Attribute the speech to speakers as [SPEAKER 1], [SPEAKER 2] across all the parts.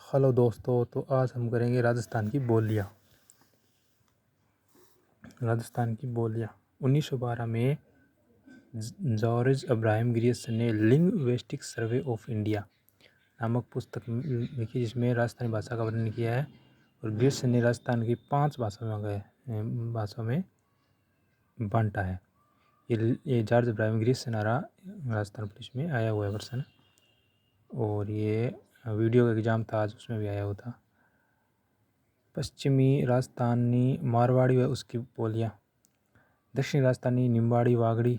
[SPEAKER 1] Hello दोस्तों, तो आज हम करेंगे राजस्थान की बोलियाँ। 1912 में जॉर्ज अब्राहम ग्रियर्सन ने लिंग्विस्टिक सर्वे ऑफ इंडिया नामक पुस्तक लिखी, जिसमें राजस्थानी भाषा का वर्णन किया है। और ग्रियर्सन ने राजस्थान की 5 भाषाओं में बांटा है। ये George Abraham Grierson Rajasthan police में आया हुआ है वर्षन, और ये वीडियो का एग्ज़ाम था आज, उसमें भी आया हुआ था। पश्चिमी राजस्थानी मारवाड़ी व उसकी बोलियाँ, दक्षिणी राजस्थानी निम्बाड़ी वागड़ी,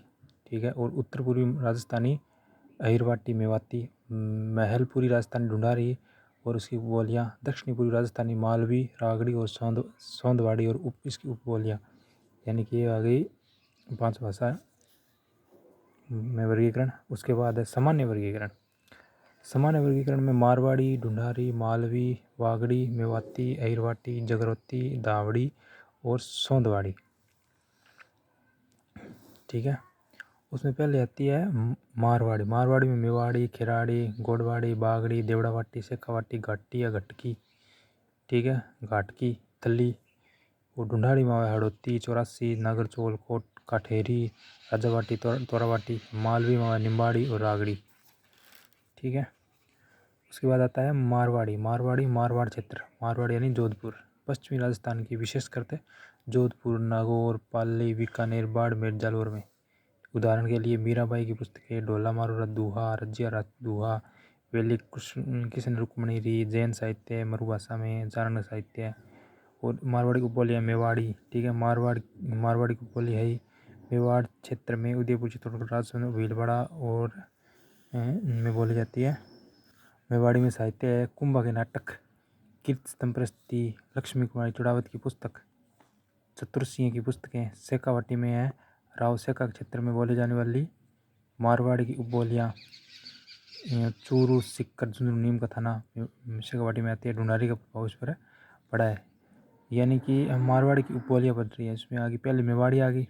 [SPEAKER 1] ठीक है। और उत्तर पूर्वी राजस्थानी अहिरवाटी मेवाती, महलपुरी राजस्थानी ढूंढारी और उसकी बोलियाँ, दक्षिणी पूर्वी राजस्थानी मालवी रागड़ी और सौंदवाड़ी और इसकी उपबोलियाँ। यानी कि ये आ गई 5 भाषा में वर्गीकरण। उसके बाद है सामान्य वर्गीकरण। सामान्य वर्गीकरण में मारवाड़ी, ढूंढारी, मालवी, वागड़ी, मेवाती, अहिरवाटी, जगरौती, दावड़ी और सौंदवाड़ी, ठीक है। उसमें पहले आती है मारवाड़ी। मारवाड़ी में मेवाड़ी, खिराड़ी, गोडवाड़ी, बागड़ी, देवड़ावाटी, शेखावाटी, घाटी या घटकी, ठीक है, घाटकी, थली। और ढूंढाड़ी में हड़ौती, चौरासी, नागरचोल, कोट काठेरी, राजावाटी, तोरावाटी। मालवी में निम्बाड़ी और रागड़ी, ठीक है। उसके बाद आता है मारवाड़ी। मारवाड़ क्षेत्र, मारवाड़ यानी जोधपुर, पश्चिमी राजस्थान की विशेष करते जोधपुर, नागौर, पाली, बीकानेर, बाड़मेर, जालौर में। उदाहरण के लिए मीराबाई की पुस्तकें ढोला मारू दुहा, रजिया दुहा, वेली किशन रुक्मणी री, जैन साहित्य, मरुभाषा में चारण साहित्य। और मारवाड़ी की बोलियाँ मेवाड़ी, ठीक है। मारवाड़ी की बोली है मेवाड़ क्षेत्र में उदयपुर, चित्तौड़गढ़, राजसमंद, भीलवाड़ा और में बोली जाती है। मेवाड़ी में साहित्य है कुंभा के नाटक, कीर्तिस्तंभ प्रस्तुति, लक्ष्मी कुमारी चुड़ावत की पुस्तक, चतुरसिंह की पुस्तकें। शेखावाटी में है राव शेखा क्षेत्र में बोली जाने वाली मारवाड़ी की उपबोलियाँ, चूरू, सिक्कर, झुंझुनू, नीम का थाना शेखावाटी में आती है। ढूंढारी का प्रभाव इस पर पड़ा है। यानी कि हम मारवाड़ी की उपबोलियाँ पढ़ रही है। इसमें आगे पहले मेवाड़ी आ गई,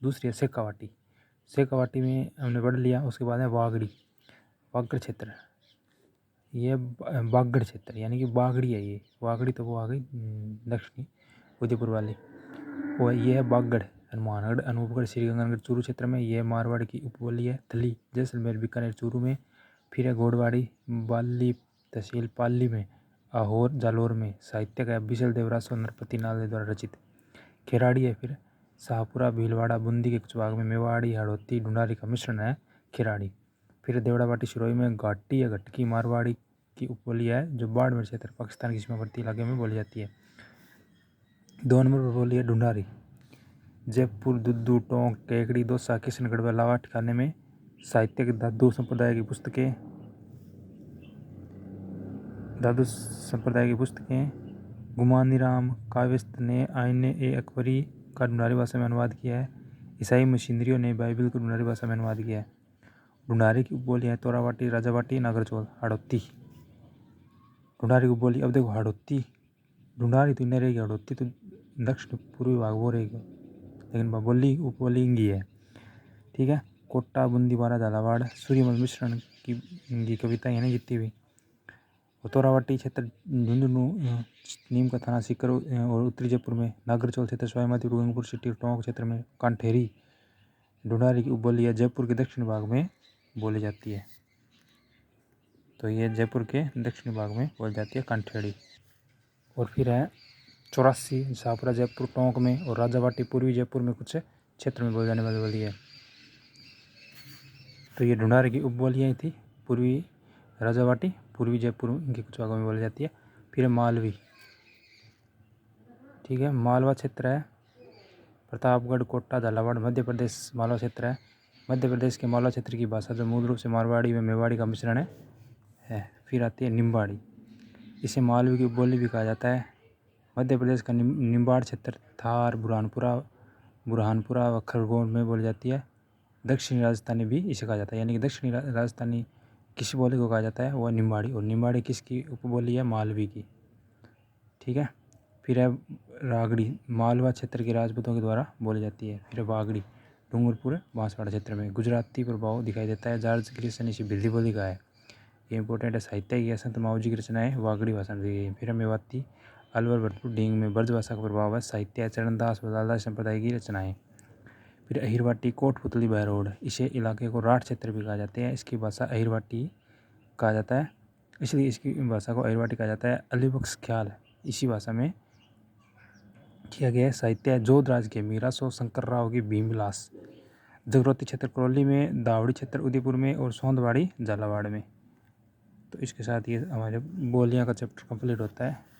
[SPEAKER 1] दूसरी है शेखावाटी। शेखावाटी में हमने पढ़ लिया। उसके बाद है वागड़ी, वागड़ क्षेत्र। ये बागड़ क्षेत्र यानी कि बागड़ी है। ये वागड़ी तो वो आ गई दक्षिणी उदयपुर वाली, वो ये है बागड़। हनुमानगढ़, अनूपगढ़, श्रीगंगानगर, चूरू क्षेत्र में यह मारवाड़ी की उपबोली है। थली, जैसलमेर, बीकानेर, चूरू में। फिर है घोड़वाड़ी, बाली तहसील पाली में। आहोर, जालौर में। साहित्यक है बिसल देवराज नरपति नाल द्वारा रचित। खिराड़ी है फिर शाहपुरा, भीलवाड़ा, बूंदी के कुछ भाग में। मेवाड़ी, हड़ौती, ढूंढारी का मिश्रण है खिराड़ी। फिर देवड़ावाटी, सिरोही में। घाटी या घटकी मारवाड़ी की उपबोली है, जो बाड़मेर क्षेत्र पाकिस्तान के सीमावर्ती इलाके में बोली जाती है। 2 नंबर पर बोली है ढूंढारी। जयपुर, दुद्दू, टोंक, केकड़ी, दौसा, किशनगढ़ व लावा ठिकाने में साहित्य के दादू संप्रदाय की पुस्तकें। गुमानीराम काव्यस्थ ने आईने ए अकबरी का ढूंढारी भाषा में अनुवाद किया है। ईसाई मशीनरियों ने बाइबिल को ढूंढारी भाषा में अनुवाद किया है। ढूंढारी की उपबोली है तोरावाटी, राजावाटी, नागरचोल, हड़ौती। ढूंढारी की उपबोली, अब देखो हड़ौती, ढूंढारी तो इन्हें रहेगी, हड़ौती तो दक्षिण पूर्वी भाग वो रहेगी, लेकिन बोली उपबोली इंगी है, ठीक है। कोटा, बूंदी, बारा, झालावाड़, सूर्यमल मिश्रण की कविता यानी जितनी भी। तोरावाटी क्षेत्र झुंझुनू, नीम का थाना, सीकर और उत्तरी जयपुर में। नागरचौल क्षेत्र स्वायमाती, गंगपुर सिटी, टोंक क्षेत्र में कांठेरी। ढूंढारी की उपबोली है जयपुर के दक्षिण भाग में बोली जाती है। तो ये जयपुर के दक्षिणी भाग में बोली जाती है कांठेड़ी। और फिर है 84 शाहपुरा, जयपुर, टोंक में। और राजावाटी पूर्वी जयपुर में कुछ क्षेत्र में बोली जाने वाली बोली है। तो ये ढूंढारी की उपबोलियाँ थी। पूर्वी राजावाटी, पूर्वी जयपुर के कुछ भागों में बोली जाती है। फिर मालवी, ठीक है। मालवा क्षेत्र है प्रतापगढ़, कोटा, झालावाड़, मध्य प्रदेश। मालवा क्षेत्र है मध्य प्रदेश के मालवा क्षेत्र की भाषा, जो मूल रूप से मारवाड़ी व मेवाड़ी का मिश्रण है। फिर आती है निम्बाड़ी, इसे मालवी की बोली भी कहा जाता है। मध्य प्रदेश का निम्बाड़ क्षेत्र थार, बुरहानपुरा व खरगोन में बोली जाती है। दक्षिणी राजस्थानी भी इसे कहा जाता है, यानी कि दक्षिणी राजस्थानी किस बोली को कहा जाता है, वह निम्बाड़ी। और निम्बाड़ी किसकी उपबोली है, मालवी की, ठीक है। फिर है रागड़ी, मालवा क्षेत्र के राजपूतों के द्वारा बोली जाती है। फिर वागड़ी, डूंगरपुर, बांसवाड़ा क्षेत्र में। गुजराती प्रभाव दिखाई देता है। जॉर्ज ग्रियर्सन इसे बिल्ली बोली का है। ये इंपॉर्टेंट है। साहित्य की संत माऊजी की रचनाएं वागड़ी भाषा में दी गई। फिर मेवाती अलवर भरतपुर डींग में ब्रज भाषा का प्रभाव है। साहित्य चरणदास बदालदास संप्रदाय की रचनाएं। फिर अहिरवाटी कोटपुतली बहरोड, इसे इलाके को राठ क्षेत्र भी कहा जाता है। इसकी भाषा अहिरवाटी कहा जाता है, इसलिए इसकी भाषा को अहिरवाटी कहा जाता है। अलीबख्श ख्याल इसी भाषा में किया गया है। साहित्य जोधराज के मीरा सो शंकर राव की भीमविलास। जगरोती क्षेत्र करौली में, दावड़ी क्षेत्र उदयपुर में और सोंदवाड़ी झालावाड़ में। तो इसके साथ ये हमारे बोलियां का चैप्टर कंप्लीट होता है।